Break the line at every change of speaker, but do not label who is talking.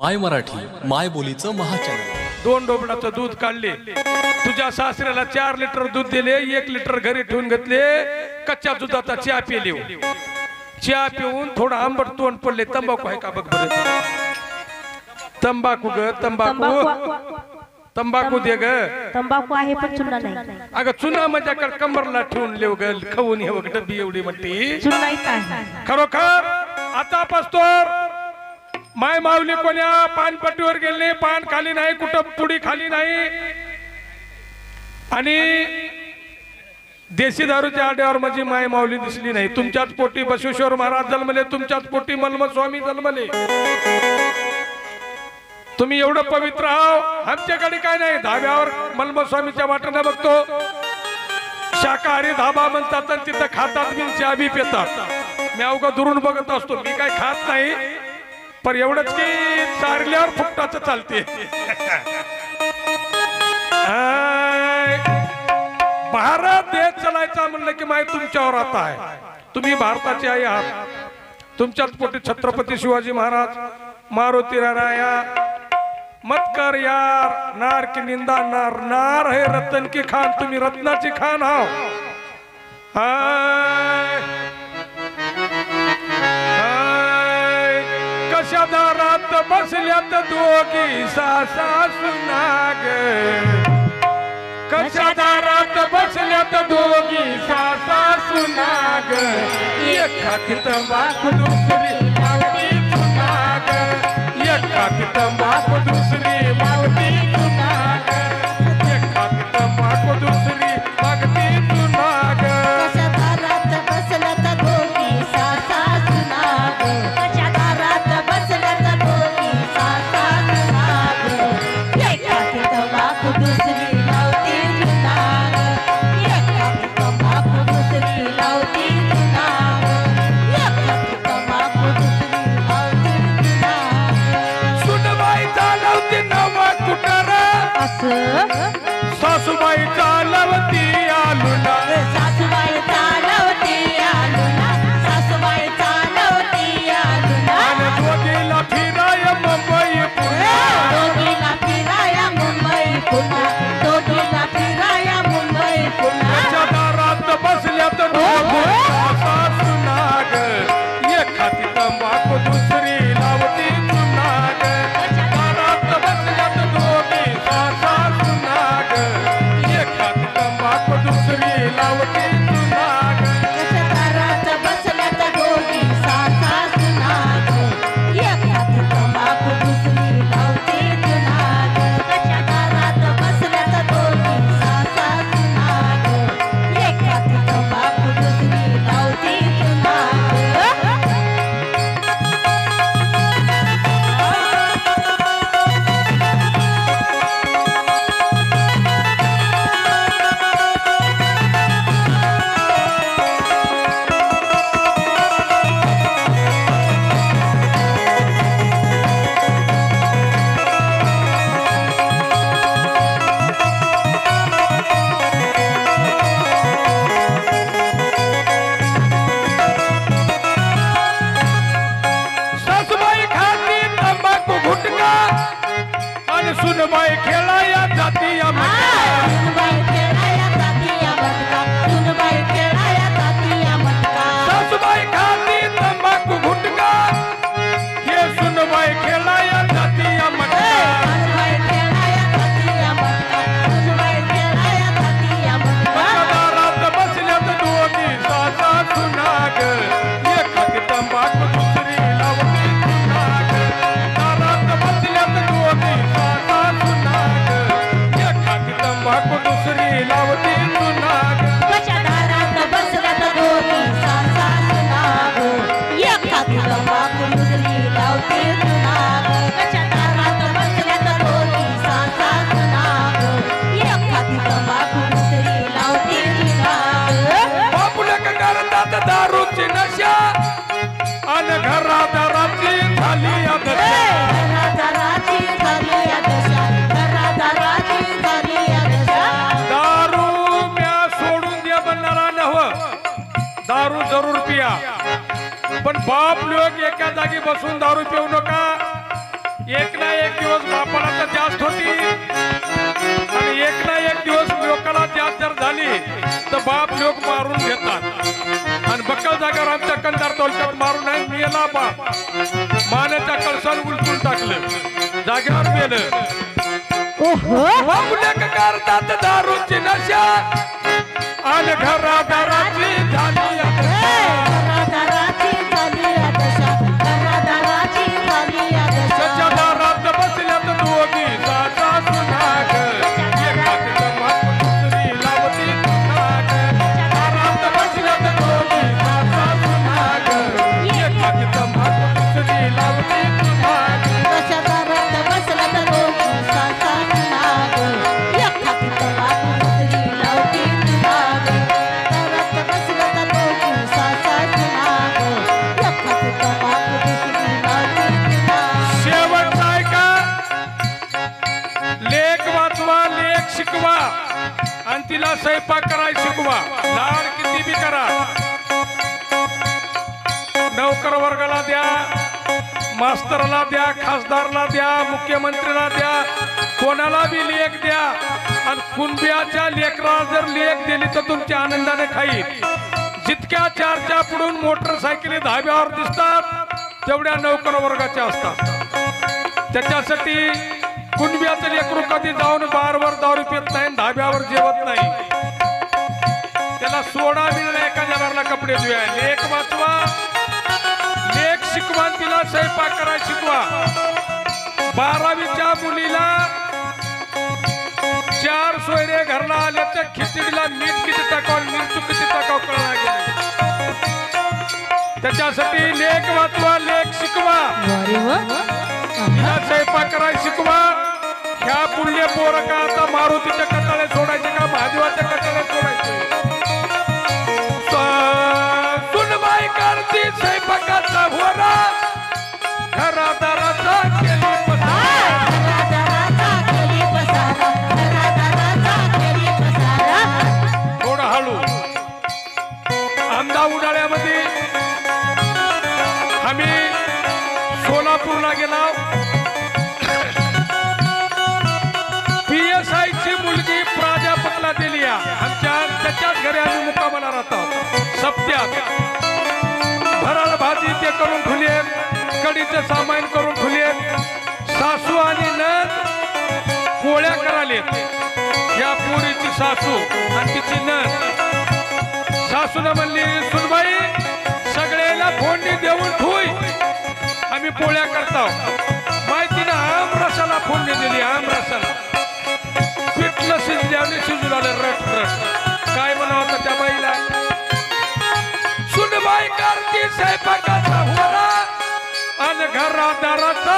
माय मराठी माय बोलीचं महाचॅनल।
2 डोबडाचं दूध काढले, तुझ्या सासऱ्याला 4 लिटर दूध दिले, 1 लिटर घरी ठेवून घेतले, कच्च्या दुधाचा चहा पिले, चहा पिऊन थोडं आंबट तोंड पडले, तंबाखू आहे का बघ बरं, तंबाखू ग तंबाखू, तंबाखू दे ग,
तंबाखू आहे पण चुना नाही।
अगं चुना माझ्याकडे कमरला ठेवून लेव ग, खाऊन हे बघ डब्बी एवढी म्हणते
चुना काय
खरोखर। आता पास्तोर माय माऊली कोण्या पानपट्टीवर गेले, पान खाली नाही, कुठं पुडी खाली नाही, आणि देशी दारूच्या आड्यावर माझी माय माऊली दिसली नाही। तुमच्याच पोटी बसवेश्वर महाराज जन्मले, तुमच्याच पोटी मलम स्वामी जन्मले, तुम्ही एवढं पवित्र आहो, आमच्याकडे काय नाही। धाब्यावर मलम स्वामीच्या वाटेने बघतो, शाकाहारी धाबा म्हणतात आणि तिथं खातात बी चहा बी पितात, मी अवघं दुरून बघत असतो, मी काय खात नाही, पर एवढंच की चारल्यावर फुकटाचं चालते। भारत देश चालायचा म्हणलं की माय तुमच्यावर आता आहे, तुम्ही भारताचे आई आहात, तुमच्याच पोटी छत्रपती शिवाजी महाराज, मारुती राया, मत कर यार नार की निंदा, नार नार है रतन की खान, तुम्ही रत्नाची खान आहो। कशा दारात बसल्यात दोघी सासा सुनाग, कशा दारात बसल्यात दोघी सासा सुनाग, एक हाती तंबाखू दुसरी मागती सुनाग, एक हाती तंबाखू दुसरी मागती सुनाग, एक हाती तंबाखू दुसरी मागती सुनाग,
कशा दारात बसल्यात दोघी सासा सुनाग, कशा दारात बसल्यात दोघी सासा सुनाग, एक हाती तंबाखू दुसरी लावती सुनाग, एक हाती तंबाखू दुसरी लावती सुनाग, एक हाती तंबाखू दुसरी लावती सुनाग।
सुनबाई चालवती नवा कुटार, सासूबाई चालवती आलुना,
सासूबाई चालवती आलुना, सासूबाई चालवती आलुना,
आणि दोघीला फिराय मुंबई पुणे,
दोघीला फिराया मुंबई पुन्हा, दोघीला फिराया मुंबई पुन्हा,
कशा दारात बसल्यात दोघी सासा सुनाग, एक हाती तंबाखू दुसरी लावती सुनाग, दारात बसल्यात दोघी सासा सुनाग, एक हाती तंबाखू दुसरी लावती सुनाग,
कशा दारात बसल्यात दोघी सासा सुनाग, एक हाती तंबाखू दुसरी लावती सुनाग, कशा दारात बसल्यात दोघी सासा सुनाग, एक हाती तंबाखू दुसरी लावती सुनाग।
सासूबाई खाती तंबाखू गुटखा, आणि सुनबाई खेळाया जाती या मटका,
सुनबाई खेळाया जातीया मटका, सुनबाई खेळाया जातीया मटका,
सासूबाई खाती तंबाखू गुटखा, हे सुनबाई खेळाया जाती या मटका,
सुनबाई खेळाया जातीया मटका, सुनबाई खेळाया जातीया मटका,
दारात बसल्यात दोघी सासा सुनाग, एक हाती तंबाखू दुसरी लावती सुनाग, दारात बसल्यात दोघी सासा सुनाग, एक हाती तंबाखू दुसरी लावती सुनाग,
कशा दारात बसल्यात दोघी सासा सुनाग, एक हाती तंबाखू दुसरी लावती सुनाग, कशा दारात बसल्यात दोघी सासा सुनाग, एक हाती तंबाखू दुसरी लावती सुनाग।
बापुलक करतात दारूची नशा, आणि घरादाराची झाली अदशा,
घरादाराची झाली अदशा, घरादाराची झाली अदशा,
दारू म्या सोडून द्या बनणारा नव्ह, दारू जरूर पिया, पण बाप लोक एका जागी बसून दारू पिऊ नका, एक ना एक दिवस बापाला तर जास्त होती आणि एक ना एक दिवस लोकांना जास्त जर झाली तर बाप लोक मारून घेतात आणि बक्कल जागेवर आमच्या कंधार तालुक्यात मारून आहे मेला बाप मानेच्या कळसाला उलटून टाकलं जागेवर मेलं करतात दारूची नशा आणि घरादाराची झाली
घरादाराची झाली दशा घरादाराची झाली दशा
त्याच्या दारात बसल्यात दोघी सासा सुनाग एकाच माप दुसरी लावती नाग दारात बसल्यात दोघी सासा सुनाग एकाच माप दुसरी लावती नाग
कशा दारात बसला तर दोघी सासा नाग एखादी तंबाखू दुसरी लावती नाग दारात बसला तर दोघी सासा नाग एखादी तंबाखू दुसरी लावती नाग
शेवटचा आहे का लेख वाचवा लेख शिकवा आणि तिला स्वयंपाक करायला शिकवा लाड किती बी करा नौकर वर्गाला द्या मास्तरला द्या खासदारला द्या मुख्यमंत्र्याला द्या कोणाला बी लेख द्या आणि कुणबियाच्या लेकराला जर लेख दिली तर तुमच्या आनंदाने खाईल जितक्या चारच्या पुढून मोटरसायकली धाब्यावर दिसतात तेवढ्या नौकर वर्गाच्या असतात त्याच्यासाठी कुणबियाचं लेकरू कधी जाऊन बारवर दारू पित नाही धाब्यावर जेवत नाही त्याला सोडा मिळणार एखाद्या घरला कपडे धुया लेख वाचवा लेख शिकवा तिला स्वयंपाक करायला शिकवा 12वीच्या मुलीला 4 सोयरे घरला आले तर खिचडीला मीठ किती टाकावं मिरचू किती टाकावं कळणार गेले त्याच्यासाठी लेख वाचवा लेख शिकवा तिला स्वयंपाक करायला शिकवा ह्या पुण्य पोर का आता मारुतीच्या कटाळे सोडायचे का महादेवाच्या कटाळे सोडायचे सुनबाई करती स्वयंपाकाचा होरा घरादाराचा केली
घरादाराचा केली पसारा घरादाराचा केली पसारा
थोडं हळू आमदा उन्हाळ्यामध्ये आम्ही सोलापूरला गेलो PSI ची मुलगी प्राध्यापकला दिली आमच्या त्याच्याच घरी आम्ही मुक्कामाला राहतो सप्त्यात भराळ भाजी ते करून ठेवले कडीचे सामान करून ठेवले सासू आणि नंद पोळ्या कराले या पोरीची सासू आणि तिची नंद सासून म्हणली सुनबाई सगळ्याला फोडणी देऊन ठुई आम्ही पोळ्या करतो माहिती ना आमरसाला फोडणी दिली आमरसाला पिठलं शिजल्याने शिजून आलं रट रट काय म्हणा होता त्या बाईला सुनबाई करती स्वयंपाकाचा होरा आणि घरादाराचा